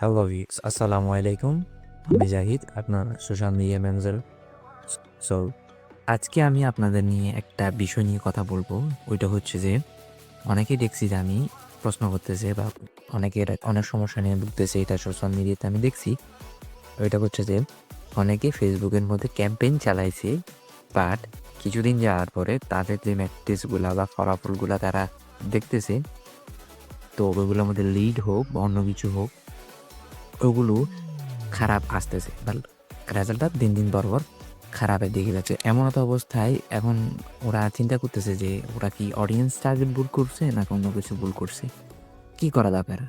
Hello viewers, আসসালামু আলাইকুম। আমি জাহিদ, আপনার সোশ্যাল মিডিয়া ম্যানেজার। সো আজকে আমি আপনাদের নিয়ে একটা বিষয় নিয়ে কথা বলবো। ওইটা হচ্ছে যে অনেকেই দেখছি যে আমি প্রশ্ন করতেছে বা অনেকের অনেক সমস্যা নিয়ে ভুগতেছে, এটা সোশ্যাল মিডিয়াতে আমি দেখছি। ওইটা হচ্ছে যে অনেকে ফেসবুকের মধ্যে ক্যাম্পেইন চালাইছে, বাট কিছুদিন যাওয়ার পরে তাদের যে ম্যাট্রিক্সগুলা বা ফলাফলগুলা তারা দেখতেছে, তো ওগুলোর মধ্যে লিড হোক বা অন্য কিছু হোক, ওগুলো খারাপ আসতেছে বা রেজাল্টটা দিন দিন পর খারাপের দিকে যাচ্ছে। এমন একটা অবস্থায় এখন ওরা চিন্তা করতেছে যে ওরা কি অডিয়েন্স টার্গেট ভুল করছে না অন্য কিছু ভুল করছে, কি করা দরকার।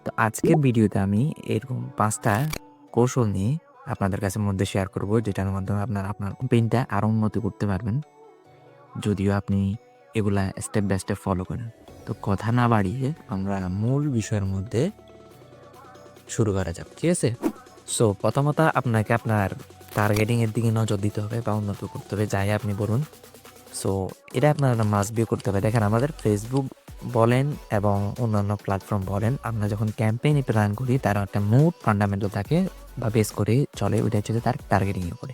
তো আজকের ভিডিওতে আমি এরকম 5টা কৌশল নিয়ে আপনাদের কাছে মধ্যে শেয়ার করব, যেটার মাধ্যমে আপনার আপনার পেইনটা আরও উন্নতি করতে পারবেন, যদিও আপনি এগুলা স্টেপ বাই স্টেপ ফলো করেন। তো কথা না বাড়িয়ে আমরা মূল বিষয়ের মধ্যে শুরু করা যাক, ঠিক আছে? সো প্রথমত আপনাকে আপনার টার্গেটিংয়ের দিকে নজর দিতে হবে বা উন্নত করতে হবে, যাই আপনি বলুন। সো এটা আপনার মাস্ট বি করতে হবে। দেখেন, আমাদের ফেসবুক বলেন এবং অন্যান্য প্ল্যাটফর্ম বলেন, আমরা যখন ক্যাম্পেইন প্ল্যান করি তার একটা মূল ফান্ডামেন্টাল থাকে বা বেস করে চলে, ওইটা হচ্ছে যে তার টার্গেটিংয়ের উপরে।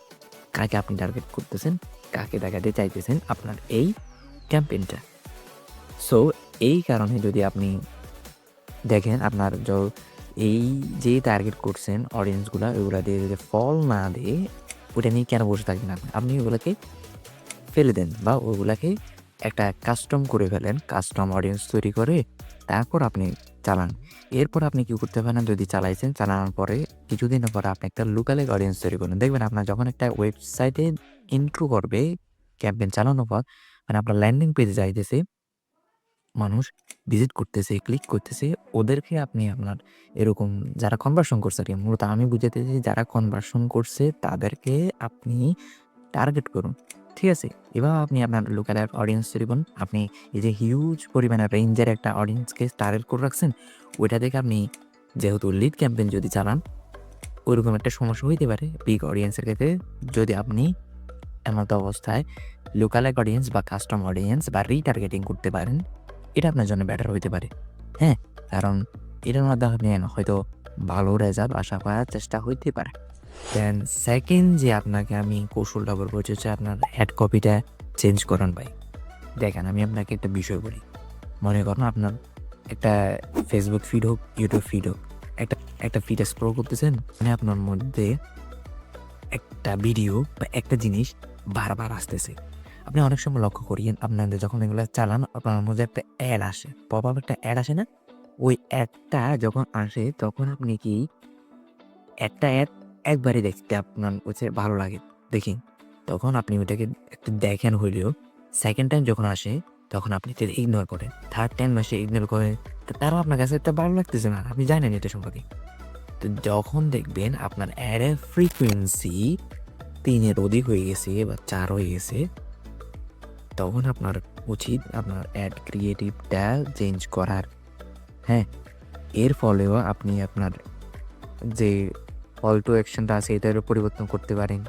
কাকে আপনি টার্গেট করতেছেন, কাকে দেখাতে চাইতেছেন আপনার এই ক্যাম্পেইনটা। সো এই কারণে যদি আপনি দেখেন আপনার এই যে টার্গেট করছেন অডিয়েন্সগুলা, ওইগুলা দিয়ে যদি ফল না দিয়ে ওইটা নিয়ে কেন বসে থাকবেন আপনি? আপনি ওগুলাকে ফেলে দেন বা ওগুলাকে একটা কাস্টম করে ফেলেন, কাস্টম অডিয়েন্স তৈরি করে তারপর আপনি চালান। এরপর আপনি কি করতে পারেন, যদি চালাইছেন, চালানোর পরে কিছুদিনের পরে আপনি একটা লুকালেক অডিয়েন্স তৈরি করুন। দেখবেন আপনার যখন একটা ওয়েবসাইটে ইন্ট্রো করবে ক্যাম্পেইন চালানোর পর, মানে আপনার ল্যান্ডিং পেজে যাইতেছে, মানুষ ভিজিট করতেছে, ক্লিক করতেছে, ওদেরকে আপনি আপনার এরকম যারা কনভার্সন করছে আরকি, মূলত আমি বুঝাইতেছি যারা কনভার্সন করছে তাদেরকে আপনি টার্গেট করুন। ঠিক আছে? এভাবে আপনি আপনার লোকাল অডিয়েন্স তৈরি করুন। আপনি এই যে হিউজ পরিমাণে রেঞ্জের একটা অডিয়েন্সকে টার্গেট করে রাখছেন, ওইটা থেকে আপনি যেহেতু লিড ক্যাম্পেইন যদি চালান, ওইরকম একটা সমস্যা হইতে পারে বিগ অডিয়েন্সের ক্ষেত্রে। যদি আপনি এমত অবস্থায় লুকালাইক অডিয়েন্স বা কাস্টম অডিয়েন্স বা রিটার্গেটিং করতে পারেন, এটা আপনার জন্য বেটার হইতে পারে। হ্যাঁ? কারণ এটার মাধ্যমে আপনি হয়তো ভালো রেজাল্ট আশা করার চেষ্টা হইতে পারে। দেন সেকেন্ড যে আপনাকে আমি কৌশলটা বলবো, যে হচ্ছে আপনার অ্যাড কপিটা চেঞ্জ করান ভাই। দেখেন, আমি আপনাকে একটা বিষয় বলি। মনে করেন আপনার একটা ফেসবুক ফিড হোক, ইউটিউব ফিড হোক, একটা একটা ফিড স্ক্রল করতেছেন, মানে আপনার মধ্যে একটা ভিডিও বা একটা জিনিস বারবার আসতেছে। আপনি অনেক সময় লক্ষ্য করিয়েন, আপনাদের যখন এগুলো চালান আপনার মধ্যে একটা অ্যাড আসে, পপ আপ একটা অ্যাড আসে না? ওই অ্যাডটা যখন আসে তখন আপনি কি একটা অ্যাড একবারে দেখতে আপনার হচ্ছে ভালো লাগে, দেখি, তখন আপনি ওইটাকে একটু দেখেন হইলেও, সেকেন্ড টাইম যখন আসে তখন আপনি এটা ইগনোর করেন। থার্ড টাইম আসে ইগনোর করেন। তারও আপনার কাছে এটা ভালো লাগতেছে না। আপনি জানেন এটা সম্পর্কে। তো যখন দেখবেন আপনার অ্যাডের ফ্রিকোয়েন্সি ৩ এর অধিক হয়ে গেছে বা ৪ হয়ে গেছে, তখন আপনার উচিত আপনার অ্যাড ক্রিয়েটিভটা চেঞ্জ করার। হ্যাঁ? এর ফলেও আপনি আপনার যে কল টু অ্যাকশনটা আছে এটারও পরিবর্তন করতে পারেন।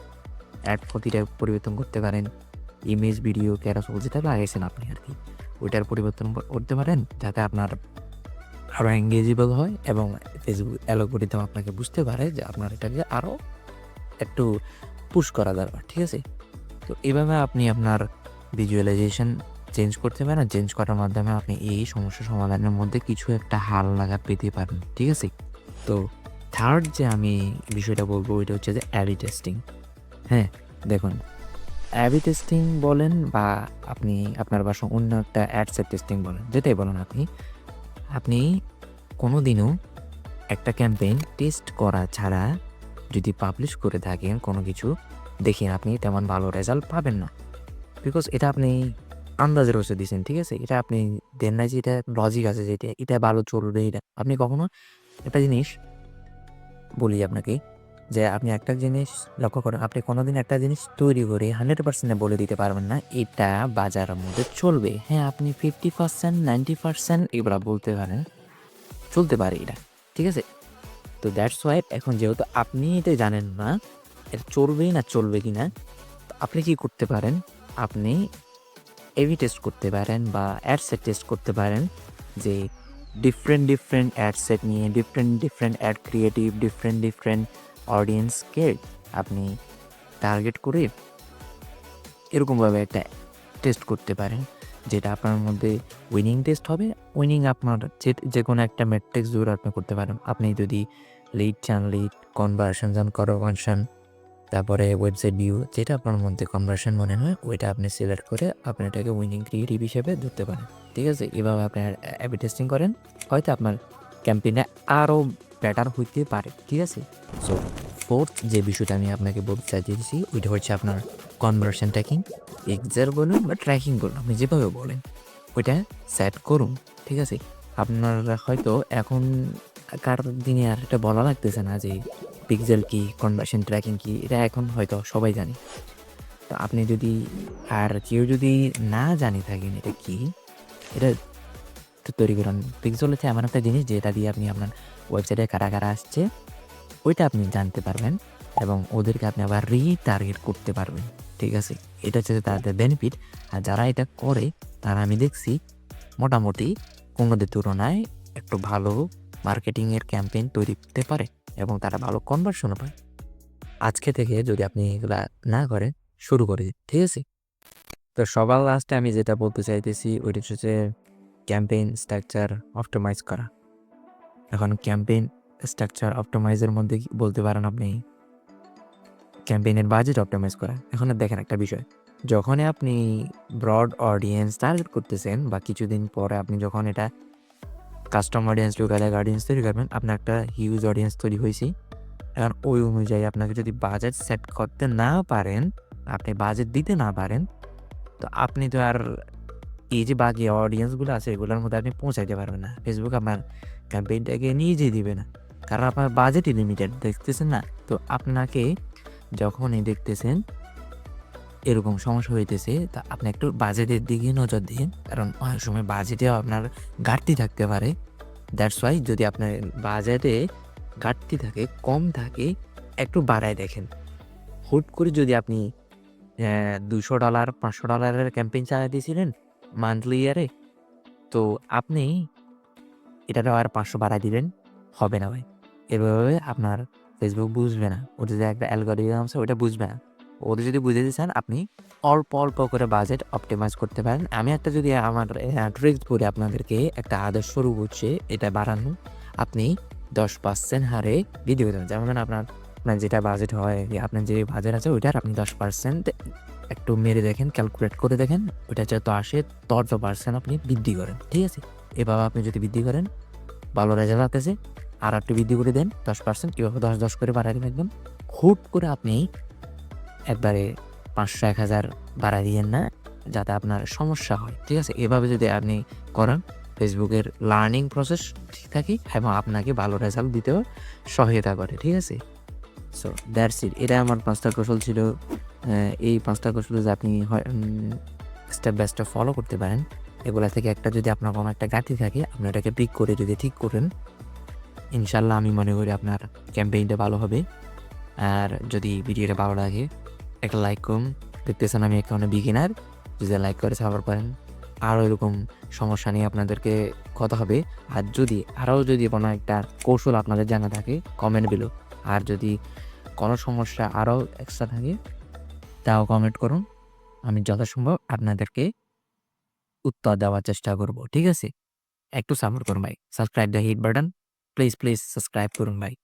অ্যাড কপিটা পরিবর্তন করতে পারেন। ইমেজ, ভিডিও, ক্যারোসেল যেটা লাগাইছেন আপনি আরকি, ওইটার পরিবর্তন করতে পারেন যাতে আপনার আরও এঙ্গেজেবল হয় এবং ফেসবুক অ্যালগরিদম আপনাকে বুঝতে পারে যে আপনার এটাকে আরও একটু পুশ করা দরকার। ঠিক আছে? তো এভাবে আপনি আপনার ভিজুয়ালাইজেশন চেঞ্জ করতে পারেন। চেঞ্জ করার মাধ্যমে আপনি এই সমস্যা সমাধানের মধ্যে কিছু একটা হাল লাগা পেতে পারেন। ঠিক আছে? তো থার্ড যে আমি বিষয়টা বলবো ওইটা হচ্ছে যে অ্যাবি টেস্টিং। হ্যাঁ? দেখুন, অ্যাবি টেস্টিং বলেন বা আপনি আপনার বাসায় অন্য একটা অ্যাডসের টেস্টিং বলেন, যেটাই বলেন আপনি, আপনি কোনোদিনও একটা ক্যাম্পেইন টেস্ট করা ছাড়া যদি পাবলিশ করে থাকেন কোনো কিছু, দেখেন আপনি তেমন ভালো রেজাল্ট পাবেন না। বিকজ এটা আপনি আন্দাজের হচ্ছে দিছেন, ঠিক আছে? এটা আপনি দেন নাই যে এটা লজিক আছে যে এটা ভালো চলবে এটা। আপনি কখনো একটা জিনিস বলি আপনাকে, যে আপনি একটা জিনিস লক্ষ্য করেন, আপনি কোনোদিন একটা জিনিস তৈরি করে 100% বলে দিতে পারবেন না এটা বাজারের মধ্যে চলবে। হ্যাঁ, আপনি 50%, 90% এগুলা বলতে পারেন, চলতে পারে এটা। ঠিক আছে? তো দ্যাটস ওয়াই এখন যেহেতু আপনি এটা জানেন না এটা চলবেই না চলবে কিনা, তো আপনি কি করতে পারেন? আপনি এবি টেস্ট করতে পারেন বা অ্যাডসেট টেস্ট করতে পারেন, যে ডিফারেন্ট অ্যাড সেট নিয়ে ডিফারেন্ট অ্যাড ক্রিয়েটিভ ডিফারেন্ট অডিয়েন্সকে আপনি টার্গেট করে এরকমভাবে একটা টেস্ট করতে পারেন, যেটা আপনার মধ্যে উইনিং টেস্ট হবে। উইনিং আপনার যে কোনো একটা ম্যাট্রিক্স জোর আপনি করতে পারেন। আপনি যদি লিড চান, লিড, কনভার্সন চান, কনভার্সন, তারপরে ওয়েবসাইট ভিউ, যেটা আপনার মধ্যে কনভার্সন মনে হয় ওইটা আপনি সিলেক্ট করে আপনি এটাকে উইনিং ক্রিয়েটিভ হিসেবে ধরতে পারেন। ঠিক আছে? এভাবে আপনি অ্যাবি টেস্টিং করেন, হয়তো আপনার ক্যাম্পেইনে আরও বেটার হইতে পারে। ঠিক আছে? সো ফোর্থ যে বিষয়টা আমি আপনাকে বলতে চাইতেছি ওইটা হচ্ছে আপনার কনভার্সন ট্র্যাকিং, এক্সার বলুন বা ট্র্যাকিং বলুন, আপনি যেভাবে বলেন ওইটা সেট করুন। ঠিক আছে? আপনারা হয়তো এখনকার দিনে আর এটা বলা লাগতেছে না যে পিক্সেল কি, কনভার্সন ট্র্যাকিং কি, এটা এখন হয়তো সবাই জানে। তো আপনি যদি আর কেউ যদি না জানে থাকেন এটা কি, এটা তো তৈরি করুন। পিক্সেল হচ্ছে এমন একটা জিনিস যেটা দিয়ে আপনি আপনার ওয়েবসাইটে কারা আসছে ওইটা আপনি জানতে পারবেন এবং ওদেরকে আপনি আবার রিটার্গেট করতে পারবেন। ঠিক আছে? এটা হচ্ছে তাদের বেনিফিট। আর যারা এটা করে তারা আমি দেখছি মোটামুটি অন্যদের তুলনায় একটু ভালো মার্কেটিংয়ের ক্যাম্পেইন তৈরি করতে পারে এবং তারা ভালো কনভার্সনও পায়। আজকে থেকে যদি আপনি এগুলা না করেন, শুরু করে দিন। ঠিক আছে? তো সবার লাস্টে আমি যেটা বলতে চাইতেছি ওইটা হচ্ছে ক্যাম্পেইন স্ট্রাকচার অপটিমাইজ করা। এখন ক্যাম্পেইন স্ট্রাকচার অপটিমাইজের মধ্যে বলতে পারেন আপনি ক্যাম্পেইনের বাজেট অপটিমাইজ করা। এখন দেখেন একটা বিষয়, যখনই আপনি ব্রড অডিয়েন্স টার্গেট করতেছেন বা কিছুদিন পরে আপনি যখন এটা কাস্টম অডিয়েন্স, লুকালাইক অডিয়েন্স তৈরি করবেন, আপনার একটা হিউজ অডিয়েন্স তৈরি হয়েছে। এখন ওই অনুযায়ী আপনাকে যদি বাজেট সেট করতে না পারেন, আপনি বাজেট দিতে না পারেন, তো আপনি তো আর এই যে বাকি অডিয়েন্সগুলো আছে এগুলোর মধ্যে আপনি পৌঁছাইতে পারবেন না। ফেসবুক আপনার ক্যাম্পেইনটাকে নিজেই দিবে না, কারণ আপনার বাজেটই লিমিটেড, দেখতেছেন না? তো আপনাকে যখনই দেখতেছেন এরকম সমস্যা হইতেছে, তা আপনি একটু বাজেটের দিকে নজর দিন, কারণ অনেক সময় বাজেটেও আপনার ঘাটতি থাকতে পারে। দ্যাটস ওয়াই যদি আপনার বাজেটে ঘাটতি থাকে, কম থাকে, একটু বাড়ায় দেখেন। হুট করে যদি আপনি $200, $500 ক্যাম্পেইন চালাইতেছিলেন মান্থলি ইয়ারে, তো আপনি এটারও আর 500 বাড়ায় দিলেন, হবে না ভাই। এভাবে আপনার ফেসবুক বুঝবে না। ওদের যে একটা অ্যালগরিদম আছে ওটা বুঝবে না। ওদের যদি বুঝাইতে চান আপনি অল্প করে বাজেট অপটিমাইজ করতে পারেন। আমি একটা যদি আমার ট্রিক্স বলি আপনাদেরকে, একটা আদর্শ রূপ হচ্ছে এটা বাড়ানো। আপনি 10% হারে ভিডিও দেন। যেমন আপনার আপনার যেটা বাজেট হয়, আপনার যে বাজেট আছে ওইটার আপনি 10% একটু মেরে দেখেন, ক্যালকুলেট করে দেখেন। ওইটা যত আসে তত % আপনি বৃদ্ধি করেন। ঠিক আছে? এভাবে আপনি যদি বৃদ্ধি করেন, ভালো রেজাল্ট আসতেছে, আর একটু বৃদ্ধি করে দেন 10%, কীভাবে 10 করে বাড়াই দেন একদম। হুট করে আপনি একবারে 500-1000 বাড়াই দিয়েন না, যাতে আপনার সমস্যা হয়। ঠিক আছে? এভাবে যদি আপনি করেন, ফেসবুকের লার্নিং প্রসেস ঠিক থাকে এবং আপনাকে ভালো রেজাল্ট দিতেও সহায়তা করে। ঠিক আছে? So that's it. এটা আমার 5টা কৌশল ছিল। এই 5টা কৌশল যদি আপনি স্টেপ বাই স্টেপ ফলো করতে পারেন, এগুলা থেকে একটা যদি আপনার কোনো একটা ঘাটতি থাকে, আপনি এটাকে পিক করে যদি ঠিক করেন, ইনশাল্লাহ আমি মনে করি আপনার ক্যাম্পেইনটা ভালো হবে। আর যদি ভিডিওটা ভালো লাগে একটা লাইক করুন। দেখতেছেন আমি এখানে বিগিনার, যদি লাইক করে সাপোর্ট করেন। আরও এরকম সমস্যা নিয়ে আপনাদেরকে কথা হবে। আর যদি কোনো একটা কৌশল আপনাদের জানা থাকে কমেন্ট বিলো। আর যদি কোনো সমস্যা আরও এক্সট্রা থাকে তাও কমেন্ট করুন। আমি যথাসম্ভব আপনাদেরকে উত্তর দেওয়ার চেষ্টা করব। ঠিক আছে? একটু সাপোর্ট করুন ভাই। Subscribe the hit button. Please subscribe করুন ভাই।